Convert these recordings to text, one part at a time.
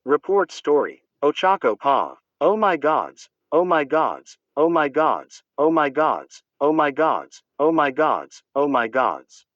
Report story. Ochako Pa. Oh my gods. Oh my gods. Oh my gods. Oh my gods. Oh my gods. Oh my gods. Oh my gods.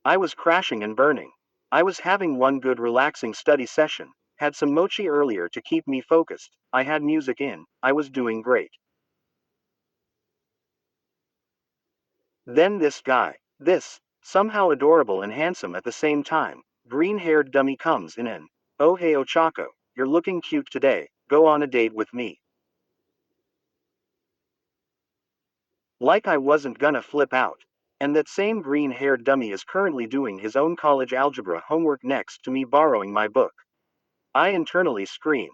I was crashing and burning. I was having one good relaxing study session. Had some mochi earlier to keep me focused. I had music in. I was doing great. Then this guy. This, somehow adorable and handsome at the same time, green-haired dummy comes in and, oh hey Ochako, you're looking cute today, go on a date with me. Like I wasn't gonna flip out. And that same green-haired dummy is currently doing his own college algebra homework next to me borrowing my book. I internally scream.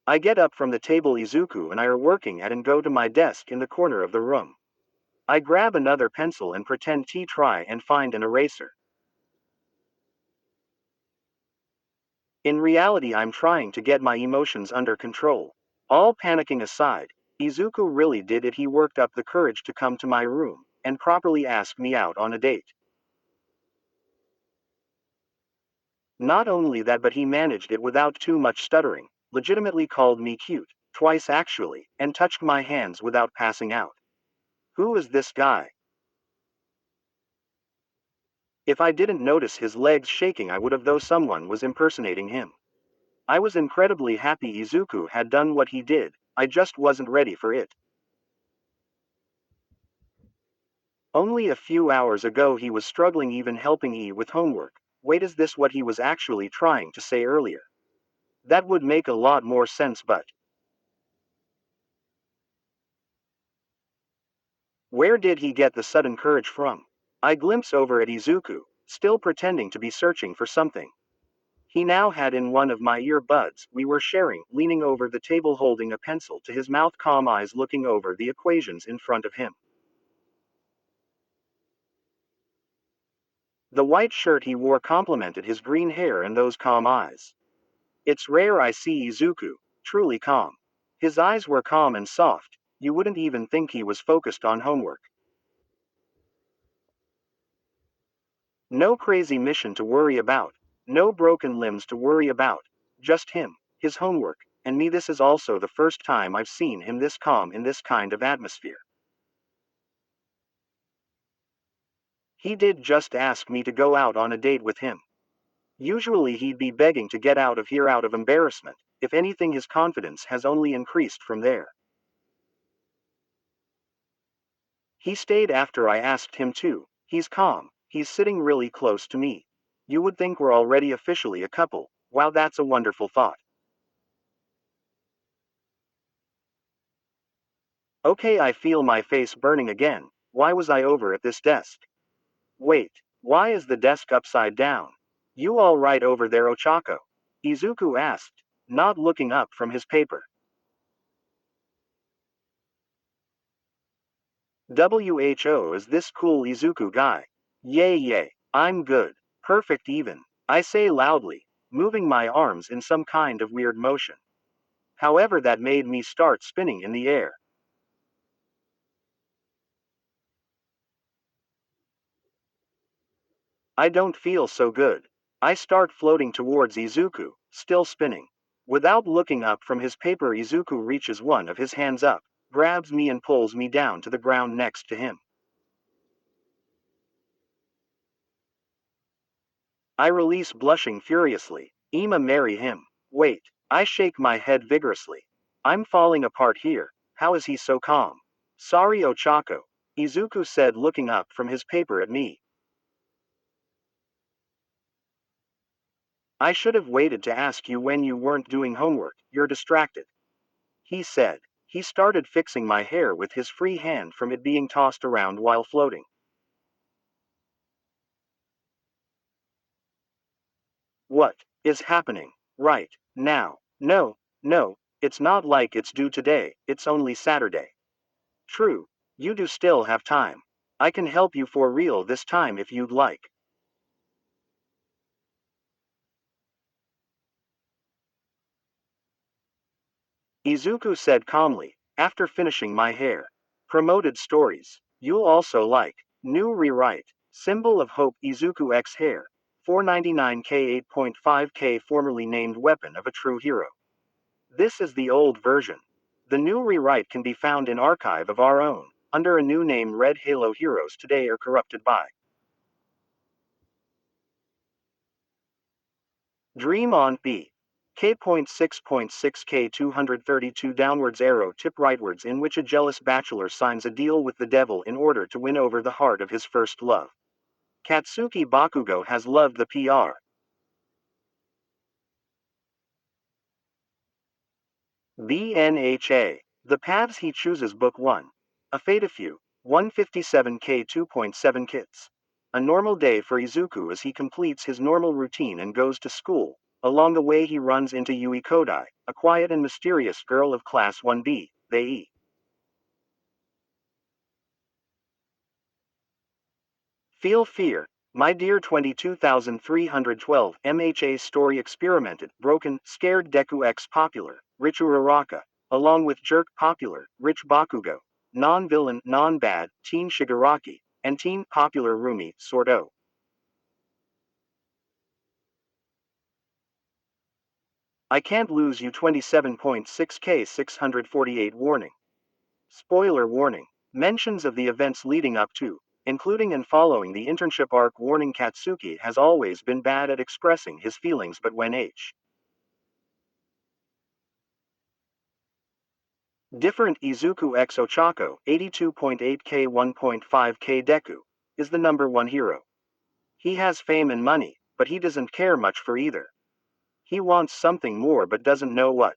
I get up from the table Izuku and I are working at and go to my desk in the corner of the room. I grab another pencil and pretend to try and find an eraser. In reality I'm trying to get my emotions under control. All panicking aside, Izuku really did it. He worked up the courage to come to my room and properly ask me out on a date. Not only that, but he managed it without too much stuttering, legitimately called me cute, twice actually, and touched my hands without passing out. Who is this guy? If I didn't notice his legs shaking, I would have, though someone was impersonating him. I was incredibly happy Izuku had done what he did, I just wasn't ready for it. Only a few hours ago he was struggling even helping E with homework. Wait, is this what he was actually trying to say earlier? That would make a lot more sense, but where did he get the sudden courage from? I glimpse over at Izuku, still pretending to be searching for something. He now had in one of my earbuds. We were sharing, leaning over the table holding a pencil to his mouth, calm eyes looking over the equations in front of him. The white shirt he wore complemented his green hair and those calm eyes. It's rare I see Izuku truly calm. His eyes were calm and soft, you wouldn't even think he was focused on homework. No crazy mission to worry about, no broken limbs to worry about, just him, his homework, and me. This is also the first time I've seen him this calm in this kind of atmosphere. He did just ask me to go out on a date with him. Usually he'd be begging to get out of here out of embarrassment. If anything, his confidence has only increased from there. He stayed after I asked him to. He's calm, he's sitting really close to me. You would think we're already officially a couple. Wow, that's a wonderful thought. Okay, I feel my face burning again. Why was I over at this desk? Wait, why is the desk upside down? You all right over there, Ochako? Izuku asked, not looking up from his paper. Who is this cool Izuku guy? Yay yay, I'm good. Perfect even. I say loudly, moving my arms in some kind of weird motion. However, that made me start spinning in the air. I don't feel so good. I start floating towards Izuku, still spinning. Without looking up from his paper, Izuku reaches one of his hands up, grabs me and pulls me down to the ground next to him. I release, blushing furiously. Ima, marry him. Wait. I shake my head vigorously. I'm falling apart here. How is he so calm? Sorry, Ochako, Izuku said, looking up from his paper at me. I should have waited to ask you when you weren't doing homework. You're distracted, he said. He started fixing my hair with his free hand from it being tossed around while floating. What is happening right now? No, no, it's not like it's due today, it's only Saturday. True, you do still have time. I can help you for real this time if you'd like. Izuku said calmly, after finishing my hair. Promoted stories. You'll also like. New rewrite. Symbol of Hope Izuku X Hair. 499K 8.5K formerly named Weapon of a True Hero. This is the old version. The new rewrite can be found in Archive of Our Own, under a new name. Red Halo heroes today are corrupted by Dream on B. K.6.6K 232 downwards arrow tip rightwards, in which a jealous bachelor signs a deal with the devil in order to win over the heart of his first love. Katsuki Bakugo has loved the PR. BNHA. The Paths He Chooses Book 1. A Fate of Few. 157K 2.7 kits. A normal day for Izuku as he completes his normal routine and goes to school. Along the way he runs into Yui Kodai, a quiet and mysterious girl of Class 1B, they Feel Fear. My Dear 22312 MHA Story Experimented, Broken, Scared Deku X Popular, Rich Uraraka, along with Jerk Popular, Rich Bakugo, Non-Villain, Non-Bad, Teen Shigaraki, and Teen Popular Rumi, Sordo. I Can't Lose You 27.6K 648 Warning. Spoiler warning. Mentions of the events leading up to, including and following the internship arc. Warning: Katsuki has always been bad at expressing his feelings, but when different. Izuku X Ochako 82.8K 1.5K Deku is the number one hero. He has fame and money, but he doesn't care much for either. He wants something more but doesn't know what.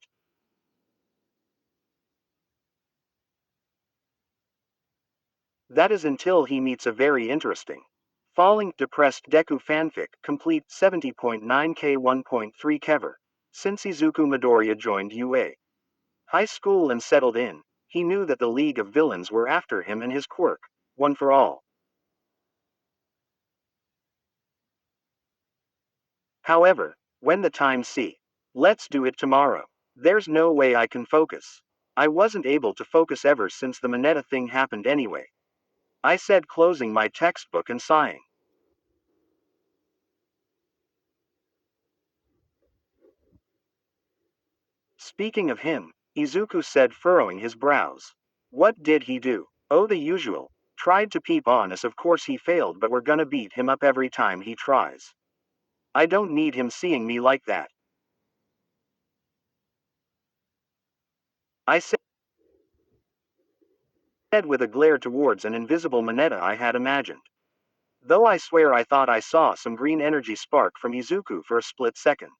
That is until he meets a very interesting, falling, depressed Deku fanfic, complete 70.9K 1.3 Kever. Since Izuku Midoriya joined UA High School and settled in, he knew that the League of Villains were after him and his quirk, one for all. However, when the time let's do it tomorrow. There's no way I can focus. I wasn't able to focus ever since the Mineta thing happened anyway. I said, closing my textbook and sighing. Speaking of him, Izuku said, furrowing his brows. What did he do? Oh, the usual. Tried to peep on us. Of course he failed, but we're gonna beat him up every time he tries. I don't need him seeing me like that. I said with a glare towards an invisible Mineta I had imagined. Though I swear I thought I saw some green energy spark from Izuku for a split second.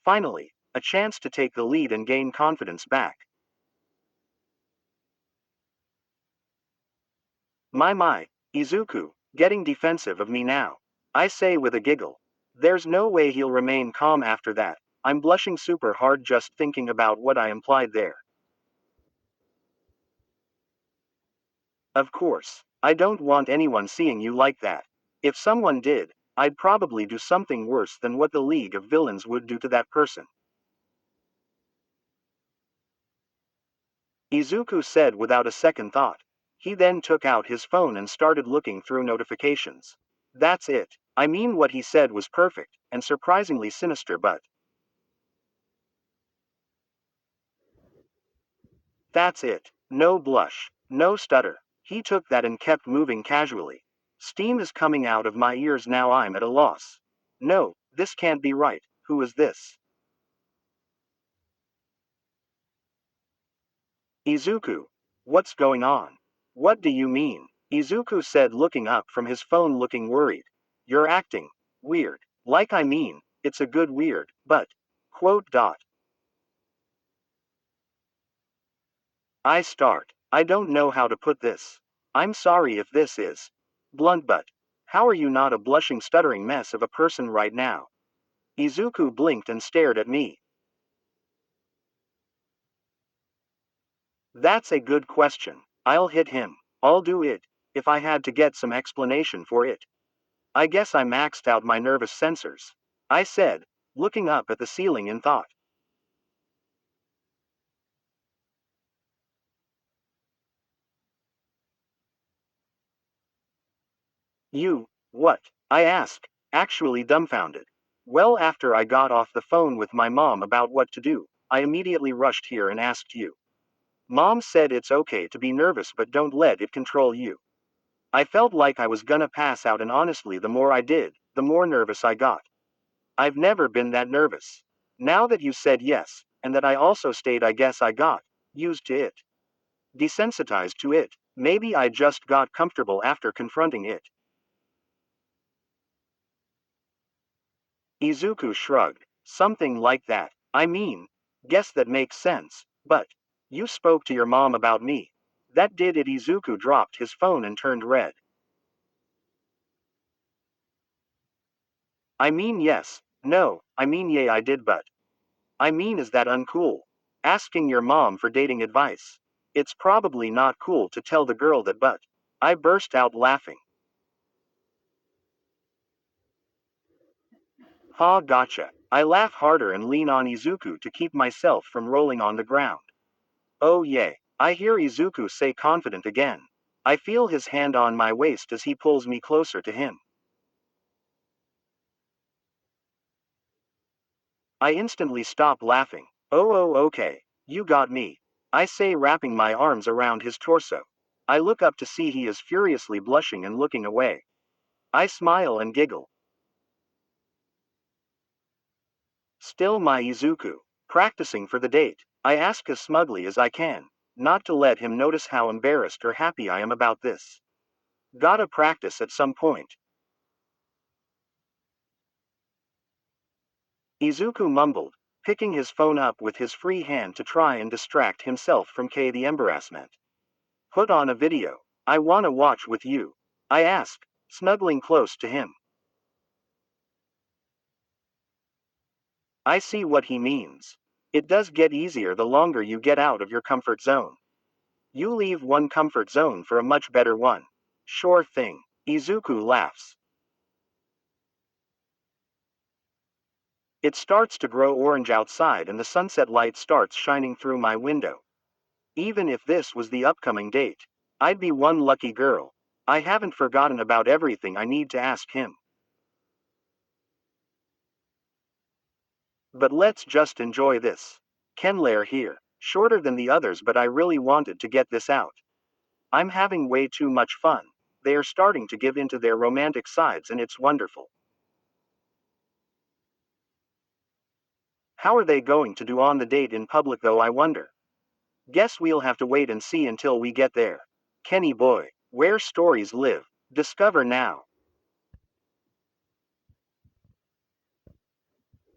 Finally, a chance to take the lead and gain confidence back. My, Izuku, getting defensive of me now. I say with a giggle. There's no way he'll remain calm after that. I'm blushing super hard just thinking about what I implied there. Of course, I don't want anyone seeing you like that. If someone did, I'd probably do something worse than what the League of Villains would do to that person. Izuku said without a second thought. He then took out his phone and started looking through notifications. That's it. I mean, what he said was perfect, and surprisingly sinister, but that's it. No blush, no stutter. He took that and kept moving casually. Steam is coming out of my ears now. I'm at a loss. No, this can't be right. Who is this? Izuku. What's going on? What do you mean? Izuku said, looking up from his phone, looking worried. You're acting weird. Like, I mean, it's a good weird, but. Quote dot. I don't know how to put this. I'm sorry if this is blunt, but. How are you not a blushing, stuttering mess of a person right now? Izuku blinked and stared at me. That's a good question. I'll hit him. I'll do it. If I had to get some explanation for it. I guess I maxed out my nervous sensors. I said, looking up at the ceiling in thought. You, What? I asked, actually dumbfounded. Well, after I got off the phone with my mom about what to do, I immediately rushed here and asked you. Mom said it's okay to be nervous but don't let it control you. I felt like I was gonna pass out, and honestly, the more I did, the more nervous I got. I've never been that nervous. Now that you said yes, and that I also stayed, I guess I got used to it. Desensitized to it. Maybe I just got comfortable after confronting it. Izuku shrugged. Something like that. I mean, guess that makes sense. But you spoke to your mom about me. That did it. Izuku dropped his phone and turned red. I mean, yes. No, I mean, yeah, I did, but. I mean, is that uncool? Asking your mom for dating advice. It's probably not cool to tell the girl that, but. I burst out laughing. Ha, gotcha. I laugh harder and lean on Izuku to keep myself from rolling on the ground. Oh yay. I hear Izuku say, confident again. I feel his hand on my waist as he pulls me closer to him. I instantly stop laughing. Okay. You got me. I say, wrapping my arms around his torso. I look up to see he is furiously blushing and looking away. I smile and giggle. Still my Izuku. Practicing for the date. I ask as smugly as I can, not to let him notice how embarrassed or happy I am about this. Gotta practice at some point. Izuku mumbled, picking his phone up with his free hand to try and distract himself from the embarrassment. Put on a video. I wanna watch with you. I asked, snuggling close to him. I see what he means. It does get easier the longer you get out of your comfort zone. You leave one comfort zone for a much better one. Sure thing. Izuku laughs. It starts to grow orange outside and the sunset light starts shining through my window. Even if this was the upcoming date, I'd be one lucky girl. I haven't forgotten about everything I need to ask him. But let's just enjoy this. Kenlair here. Shorter than the others, but I really wanted to get this out. I'm having way too much fun. They are starting to give into their romantic sides and it's wonderful. How are they going to do on the date in public though, I wonder? Guess we'll have to wait and see until we get there. Kenny boy, where stories live. Discover now.